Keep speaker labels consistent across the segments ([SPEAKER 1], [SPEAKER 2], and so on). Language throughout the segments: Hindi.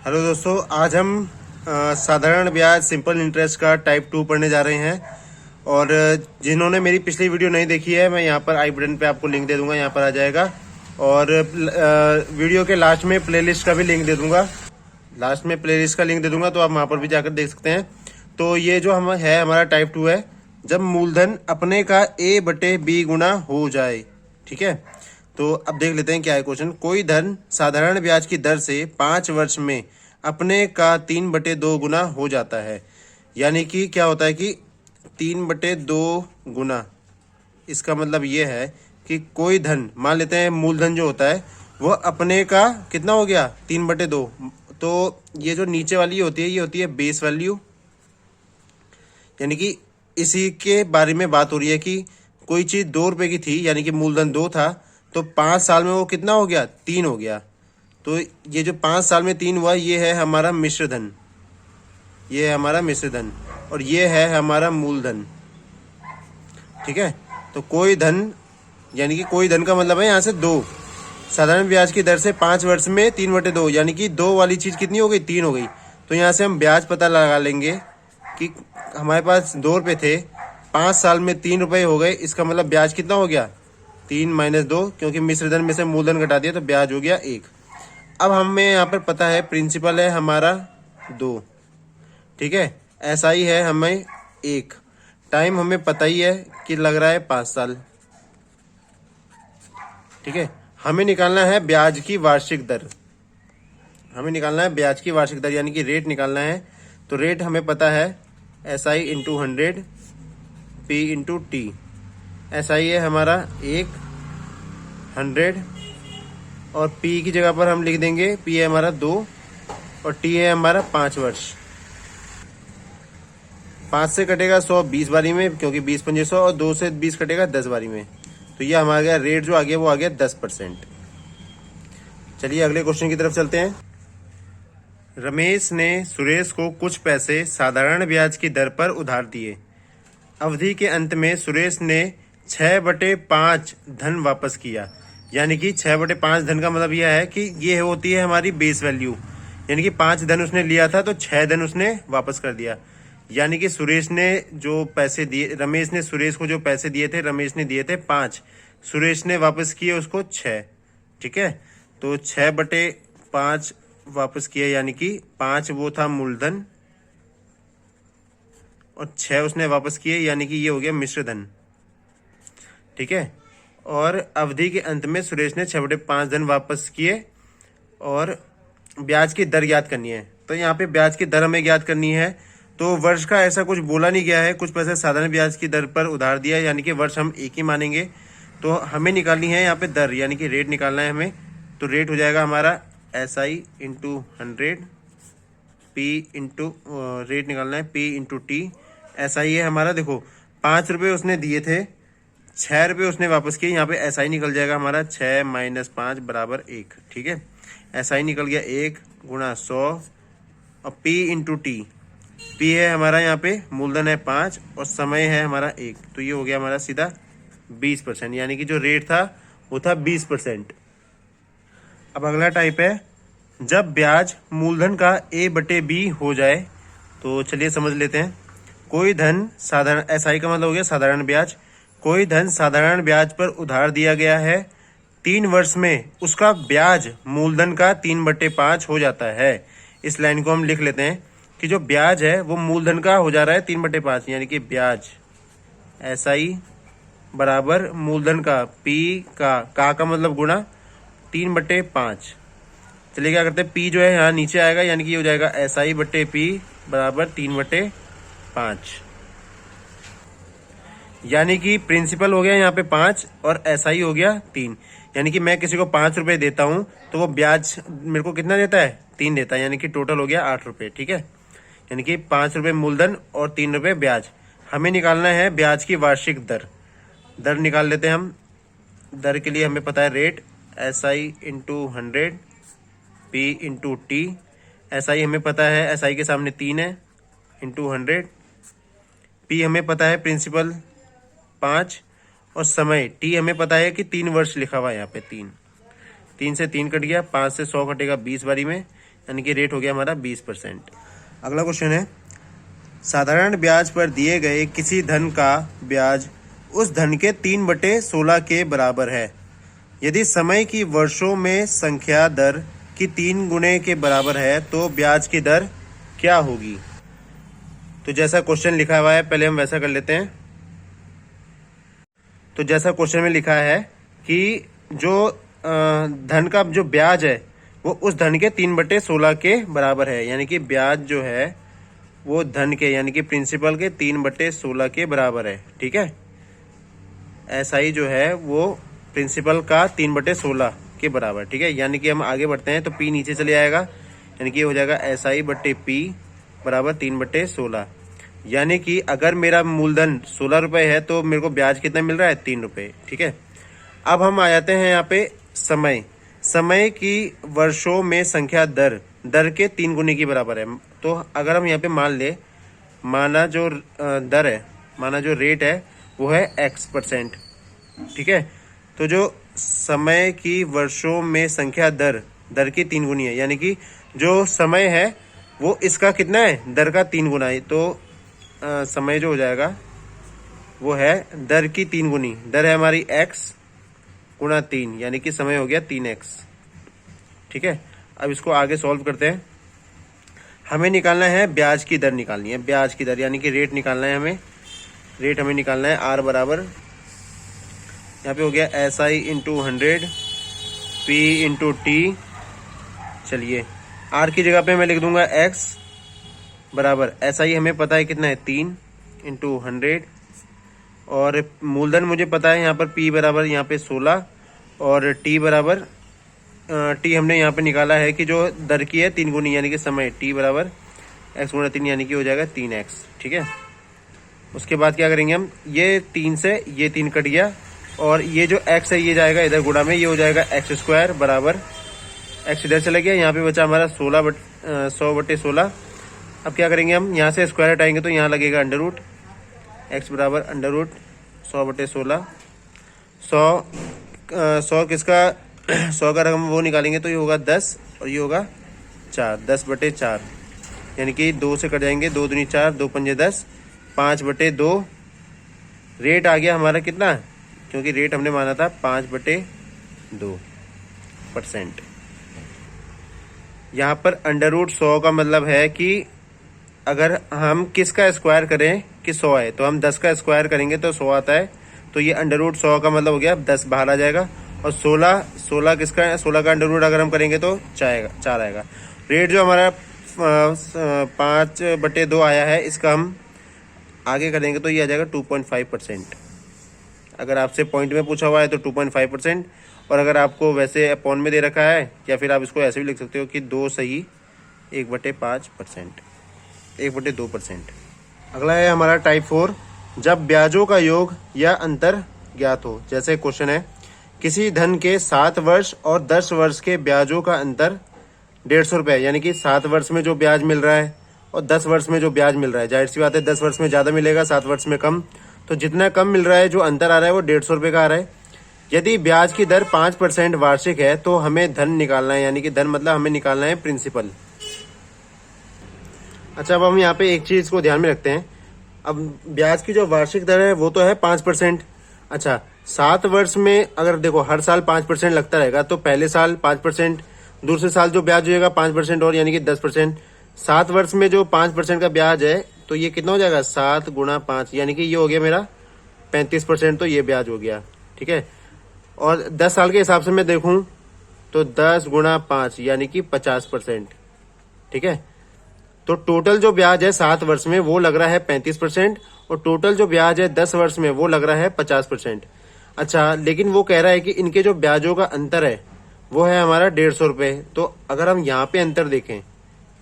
[SPEAKER 1] हेलो दोस्तों, आज हम साधारण ब्याज सिंपल इंटरेस्ट का टाइप 2 पढ़ने जा रहे हैं। और जिन्होंने मेरी पिछली वीडियो नहीं देखी है, मैं यहाँ पर आई बटन पे आपको लिंक दे दूंगा, यहाँ पर आ जाएगा। और वीडियो के लास्ट में प्लेलिस्ट का भी लिंक दे दूंगा, लास्ट में प्लेलिस्ट का लिंक दे दूंगा, तो आप वहाँ पर भी जाकर देख सकते हैं। तो ये जो हम है हमारा टाइप 2 है, जब मूलधन अपने का A/B गुना हो जाए। ठीक है, तो अब देख लेते हैं क्या है क्वेश्चन। कोई धन साधारण ब्याज की दर से 5 वर्ष में अपने का 3/2 गुना हो जाता है। यानी कि क्या होता है कि 3/2 गुना, इसका मतलब ये है कि कोई धन, मान लेते हैं मूलधन जो होता है वो अपने का कितना हो गया 3/2। तो ये जो नीचे वाली होती है ये होती है बेस वैल्यू, यानी कि इसी के बारे में बात हो रही है कि कोई चीज 2 रुपए की थी, यानी कि मूलधन 2 था, तो 5 साल में वो कितना हो गया 3 हो गया। तो ये जो 5 साल में 3 हुआ ये है हमारा मिश्र धन, ये है हमारा मिश्र धन, और ये है हमारा मूलधन। ठीक है, तो कोई धन, यानी कि कोई धन का मतलब है यहाँ से 2, साधारण ब्याज की दर से 5 वर्ष में 3/2, यानी कि 2 वाली चीज कितनी हो गई 3 हो गई। तो यहाँ से हम ब्याज पता लगा लेंगे कि हमारे पास 2 रुपए थे, 5 साल में 3 रुपए हो गए, इसका मतलब ब्याज कितना हो गया 3 - 2, क्योंकि मिश्र धन में से मूलधन घटा दिया तो ब्याज हो गया 1। अब हमें यहाँ पर पता है प्रिंसिपल है हमारा 2, ठीक है, SI है हमें 1, टाइम हमें पता ही है कि लग रहा है 5 साल। ठीक है, हमें निकालना है ब्याज की वार्षिक दर, हमें निकालना है ब्याज की वार्षिक दर, यानी कि रेट निकालना है। तो रेट हमें पता है SI × 100 P × T। SI है हमारा 100, और P की जगह पर हम लिख देंगे, P है हमारा 2 और T है हमारा 5 वर्ष। 5 से कटेगा 100 20 बारी में, क्योंकि 20 × 5 100, और 2 से 20 कटेगा 10 बारी में। तो ये हमारा गया रेट जो आ गया वो आ गया 10%। चलिए अगले क्वेश्चन की तरफ चलते हैं। रमेश ने सुरेश को कुछ पैसे साधारण ब्याज की दर पर उधार दिए। अवधि के अंत में सुरेश ने 6/5 धन वापस किया। यानी कि 6/5 धन का मतलब यह है कि ये होती है हमारी बेस वैल्यू, यानी कि 5 धन उसने लिया था तो 6 धन उसने वापस कर दिया। यानी कि सुरेश ने जो पैसे दिए, रमेश ने सुरेश को जो पैसे दिए थे, रमेश ने दिए थे 5, सुरेश ने वापस किए उसको 6। ठीक है, तो 6/5 वापस किया, यानी कि 5 वो था मूलधन और 6 उसने वापस किए, यानी कि ये हो गया मिश्र धन। ठीक है, और अवधि के अंत में सुरेश ने 6/5 धन वापस किए, और ब्याज की दर ज्ञात करनी है। तो यहाँ पे ब्याज की दर हमें ज्ञात करनी है। तो वर्ष का ऐसा कुछ बोला नहीं गया है, कुछ पैसे साधारण ब्याज की दर पर उधार दिया, यानी कि वर्ष हम एक ही मानेंगे। तो हमें निकालनी है यहाँ पे दर, यानी कि रेट निकालना है हमें। तो रेट हो जाएगा हमारा SI × 100 P × रेट निकालना है P × T। SI है हमारा, देखो 5 रुपये उसने दिए थे, 6 रुपये उसने वापस किए, यहाँ पे SI निकल जाएगा हमारा 6 - 5 = 1। ठीक है, SI निकल गया 1 × 100, और P × T, P है हमारा यहाँ पे मूलधन है 5 और समय है हमारा 1, तो ये हो गया हमारा सीधा 20%, यानी कि जो रेट था वो था 20%। अब अगला टाइप है जब ब्याज मूलधन का A/B हो जाए। तो चलिए समझ लेते हैं। कोई धन साधारण, SI का मतलब हो गया साधारण ब्याज, कोई धन साधारण ब्याज पर उधार दिया गया है, 3 वर्ष में उसका ब्याज मूलधन का 3/5 हो जाता है। इस लाइन को हम लिख लेते हैं कि जो ब्याज है वो मूलधन का हो जा रहा है 3/5, यानी कि ब्याज SI बराबर मूलधन का P का मतलब गुणा 3/5। चलिए क्या करते हैं, P जो है यहाँ नीचे आएगा, यानी कि ये हो जाएगा SI/P बराबर 3/5। यानी कि प्रिंसिपल हो गया यहाँ पे 5 और SI हो गया 3। यानी कि मैं किसी को 5 रुपए देता हूँ तो वो ब्याज मेरे को कितना देता है 3 देता है, यानी कि टोटल हो गया 8 रुपए। ठीक है, यानी कि 5 रुपए मूलधन और 3 रुपए ब्याज। हमें निकालना है ब्याज की वार्षिक दर। दर निकाल लेते हैं हम। दर के लिए हमें पता है rate SI × 100 P × T। SI हमें पता है, SI के सामने 3 है, × 100। P हमें पता है प्रिंसिपल 5, और समय T हमें पता है कि 3 वर्ष लिखा हुआ है यहाँ पे 3 से 3 कट गया, 5 से 100 कटेगा 20 बारी में, यानी कि रेट हो गया हमारा 20%। अगला क्वेश्चन है, साधारण ब्याज पर दिए गए किसी धन का ब्याज उस धन के 3/16 के बराबर है। यदि समय की वर्षों में संख्या दर की 3 गुने के बराबर है तो ब्याज की दर क्या होगी। तो जैसा क्वेश्चन लिखा हुआ है पहले हम वैसा कर लेते हैं। तो जैसा क्वेश्चन में लिखा है कि जो धन का जो ब्याज है वो उस धन के 3/16 के बराबर है, यानी कि ब्याज जो है वो धन के यानी कि प्रिंसिपल के 3/16 के बराबर है। ठीक है, एसआई जो है वो प्रिंसिपल का 3/16 के बराबर। ठीक है, यानी कि हम आगे बढ़ते हैं तो पी नीचे चले आएगा, यानी कि हो जाएगा SI/P बराबर 3/16। यानी कि अगर मेरा मूलधन 16 रुपए है तो मेरे को ब्याज कितना मिल रहा है, 3 रुपए। ठीक है, अब हम आ जाते हैं यहाँ पे समय की वर्षों में संख्या दर के 3 गुने की बराबर है। तो अगर हम यहाँ पे माना जो दर है, माना जो रेट है वो है X%। ठीक है, तो जो समय की वर्षों में संख्या दर की 3 गुनी है, यानी कि जो समय है वो इसका कितना है, दर का 3 गुना है। तो समय जो हो जाएगा वो है दर की 3 गुनी। दर है हमारी x गुणा 3, यानी कि समय हो गया 3x। ठीक है, अब इसको आगे सॉल्व करते हैं। हमें निकालना है ब्याज की दर, निकालनी है ब्याज की दर, यानी कि रेट निकालना है हमें। रेट हमें निकालना है R बराबर, यहाँ पे हो गया SI/100 P/T। चलिए R की जगह पे मैं लिख दूंगा X बराबर SI हमें पता है कितना है, 3/100, और मूलधन मुझे पता है यहाँ पर P बराबर यहाँ पे 16, और T बराबर T हमने यहाँ पे निकाला है कि जो दर की है 3 गुनी, यानी कि समय T बराबर X गुणा 3, यानी कि हो जाएगा 3x। ठीक है, उसके बाद क्या करेंगे हम, ये 3 से ये 3 कट गया, और ये जो x है ये जाएगा इधर गुणा में, ये हो जाएगा x² बराबर x इधर चला गया, यहाँ पे बचा हमारा 100/16। अब क्या करेंगे हम, यहाँ से स्क्वायर हटाएंगे तो यहाँ लगेगा अंडर रूट, x बराबर अंडर रूट 100/16। 100 किसका 100 का रकम वो निकालेंगे तो ये होगा 10 और ये होगा 4, 10/4, यानी कि 2 से कट जाएंगे, 2 दूनी 4, 2 पंजे 10, 5/2। रेट आ गया हमारा कितना, क्योंकि रेट हमने माना था 5/2%। यहाँ पर अंडर रूट 100 का मतलब है कि अगर हम किसका स्क्वायर करें कि 100 है, तो हम 10 का स्क्वायर करेंगे तो 100 आता है। तो ये अंडर रूट 100 का मतलब हो गया 10 बाहर आ जाएगा, और 16 किसका है, 16 का अंडर रूट अगर हम करेंगे तो 4 आएगा। रेट जो हमारा 5/2 आया है, इसका हम आगे करेंगे तो ये आ जाएगा 2.5%। अगर आपसे पॉइंट में पूछा हुआ है तो 2.5%, और अगर आपको वैसे अपॉन में दे रखा है, या फिर आप इसको ऐसे भी लिख सकते हो कि 2 सही 1/5%, 1/2%। अगला है हमारा टाइप 4, जब ब्याजों का योग या अंतर ज्ञात हो। जैसे क्वेश्चन है, किसी धन के 7 वर्ष और 10 वर्ष के ब्याजों का अंतर 150 रुपये, यानी कि 7 वर्ष में जो ब्याज मिल रहा है और 10 वर्ष में जो ब्याज मिल रहा है, जाहिर सी बात है 10 वर्ष में ज़्यादा मिलेगा, 7 वर्ष में कम। तो जितना कम मिल रहा है, जो अंतर आ रहा है वो 150 रुपये का आ रहा है। यदि ब्याज की दर 5% वार्षिक है तो हमें धन निकालना है, यानी कि धन मतलब हमें निकालना है प्रिंसिपल। अच्छा, अब हम यहाँ पे एक चीज को ध्यान में रखते हैं। अब ब्याज की जो वार्षिक दर है वो तो है 5%। अच्छा, 7 वर्ष में अगर देखो हर साल 5% लगता रहेगा, तो पहले साल 5%, दूसरे साल जो ब्याज होगा 5% और, यानी कि 10%। 7 वर्ष में जो 5% का ब्याज है तो ये कितना हो जाएगा, 7 गुणा 5, यानी कि ये हो गया मेरा 35%, तो ये ब्याज हो गया। ठीक है, और 10 साल के हिसाब से मैं देखूं तो 10 गुणा 5 यानी कि 50%। ठीक है, तो टोटल जो ब्याज है 7 वर्ष में वो लग रहा है 35%, और टोटल जो ब्याज है 10 वर्ष में वो लग रहा है 50%। अच्छा, लेकिन वो कह रहा है कि इनके जो ब्याजों का अंतर है वो है हमारा 150 रुपये। तो अगर हम यहाँ पे अंतर देखें,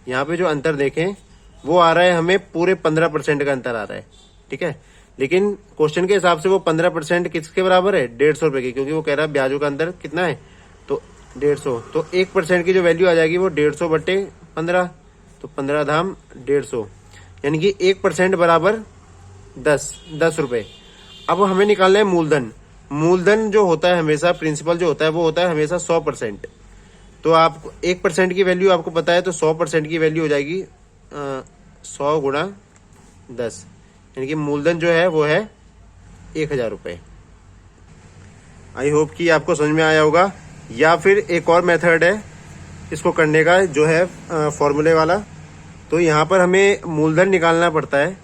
[SPEAKER 1] यहाँ पे जो अंतर देखें वो आ रहा है हमें पूरे 15% का अंतर आ रहा है। ठीक है, लेकिन क्वेश्चन के हिसाब से वो 15% किसके बराबर है, 150 रुपये की, क्योंकि वो कह रहा है ब्याजों का अंतर कितना है, तो 150। तो 1% की जो वैल्यू आ जाएगी वो 150/15, तो 15 धाम 150, यानी कि 1% बराबर 10 रुपये। अब हमें निकालना है मूलधन। मूलधन जो होता है हमेशा, प्रिंसिपल जो होता है वो होता है हमेशा 100%। तो आप 1% की वैल्यू आपको पता है, तो 100% की वैल्यू हो जाएगी 100 गुणा 10, यानी कि मूलधन जो है वो है 1000 रुपये। आई होप कि आपको समझ में आया होगा। या फिर एक और मेथड है इसको करने का, जो है फॉर्मूले वाला। तो यहाँ पर हमें मूलधन निकालना पड़ता है।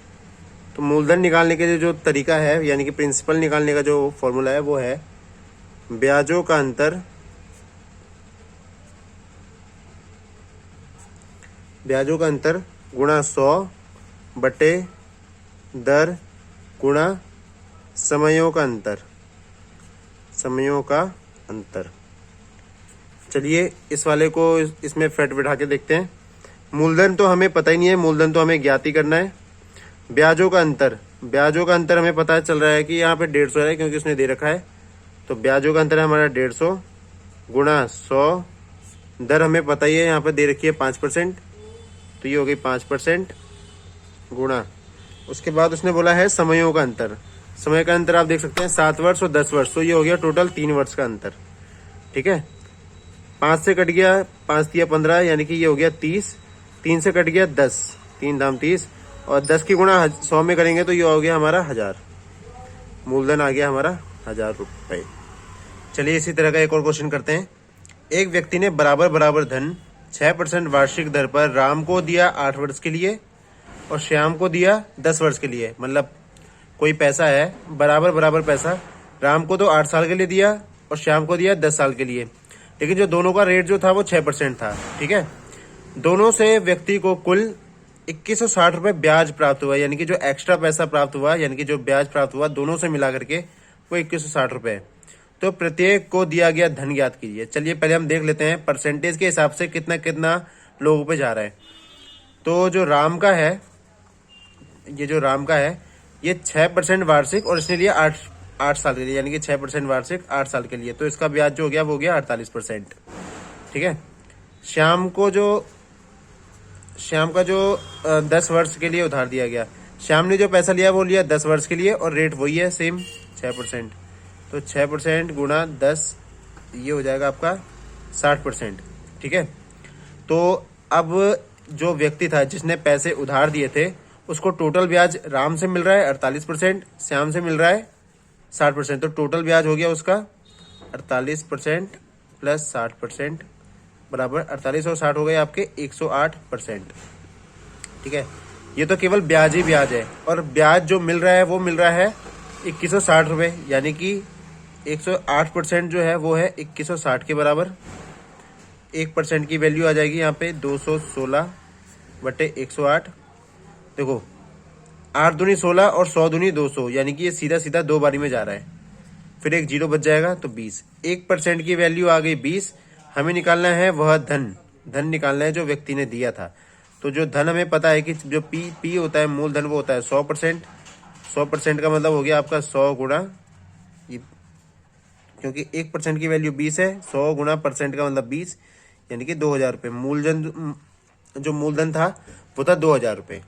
[SPEAKER 1] तो मूलधन निकालने के लिए जो तरीका है, यानी कि प्रिंसिपल निकालने का जो फॉर्मूला है, वो है ब्याजों का अंतर गुणा 100 बटे दर गुणा समयों का अंतर। चलिए इस वाले को इसमें फिट बिठा के देखते हैं। मूलधन तो हमें पता ही नहीं है, मूलधन तो हमें ज्ञात ही करना है। ब्याजों का अंतर हमें पता चल रहा है कि यहाँ पे 150 है, क्योंकि उसने दे रखा है। तो ब्याजों का अंतर है हमारा 150 गुणा 100, दर हमें पता ही है, यहाँ पे दे रखी है 5%, तो ये हो गई 5% गुणा। उसके बाद उसने बोला है समयों का अंतर। समय का अंतर आप देख सकते हैं 7 वर्ष और 10 वर्ष, तो ये हो गया टोटल 3 वर्ष का अंतर। ठीक है, 5 से कट गया, 5 दिया 15, यानी कि ये हो गया 30। 3 से कट गया 10, 3 दाम 30, और 10 की गुणा 100 में करेंगे तो ये हो गया हमारा 1000। मूलधन आ गया हमारा 1000 रुपये। चलिए इसी तरह का एक और क्वेश्चन करते हैं। एक व्यक्ति ने बराबर धन 6% वार्षिक दर पर राम को दिया 8 वर्ष के लिए और श्याम को दिया 10 वर्ष के लिए। मतलब कोई पैसा है, बराबर पैसा, राम को तो 8 साल के लिए दिया और श्याम को दिया 10 साल के लिए, लेकिन जो दोनों का रेट जो था वो 6% था। ठीक है, दोनों से व्यक्ति को कुल 2160 रुपये ब्याज प्राप्त हुआ, यानी कि जो एक्स्ट्रा पैसा प्राप्त हुआ, यानी कि जो ब्याज प्राप्त हुआ दोनों से मिला करके वो 2160 रुपये। तो प्रत्येक को दिया गया धन ज्ञात कीजिए। चलिए पहले हम देख लेते हैं परसेंटेज के हिसाब से कितना लोगों पे जा रहा है। तो जो राम का है, ये 6% वार्षिक, और इसने लिया 8 साल के लिए, यानी कि 6% वार्षिक 8 साल के लिए, तो इसका ब्याज जो हो गया वो हो गया 48%। ठीक है, श्याम का जो 10 वर्ष के लिए उधार दिया गया, श्याम ने जो पैसा लिया वो लिया 10 वर्ष के लिए, और रेट वही है सेम 6%। तो 6% गुणा 10, ये हो जाएगा आपका 60%। ठीक है, तो अब जो व्यक्ति था जिसने पैसे उधार दिए थे, उसको टोटल ब्याज राम से मिल रहा है 48%, श्याम से मिल रहा है 60%। तो टोटल ब्याज हो गया उसका 48% प्लस 60% बराबर 48 और 60 हो गए आपके 108%। ठीक है, ये तो केवल ब्याज ही ब्याज है, और ब्याज जो मिल रहा है वो मिल रहा है 2160 रुपये, यानी कि 108% जो है वो है 2160 के बराबर। 1% की वैल्यू आ जाएगी यहाँ पे 216 बटे 108। देखो 8 दूनी 16 और 100 दूनी 200, यानी कि ये सीधा 2 बारी में जा रहा है, फिर एक 0 बच जाएगा तो 20। 1% की वैल्यू आ गई 20। हमें निकालना है वह धन निकालना है जो व्यक्ति ने दिया था। तो जो धन हमें पता है कि जो पी होता है मूलधन, वो होता है 100%। 100% का मतलब हो गया आपका 100 गुणा, क्योंकि 1% की वैल्यू 20 है, 100 गुणा % का मतलब 20, यानी कि 2000 रुपये। जो मूलधन था वो था 2000 रुपये।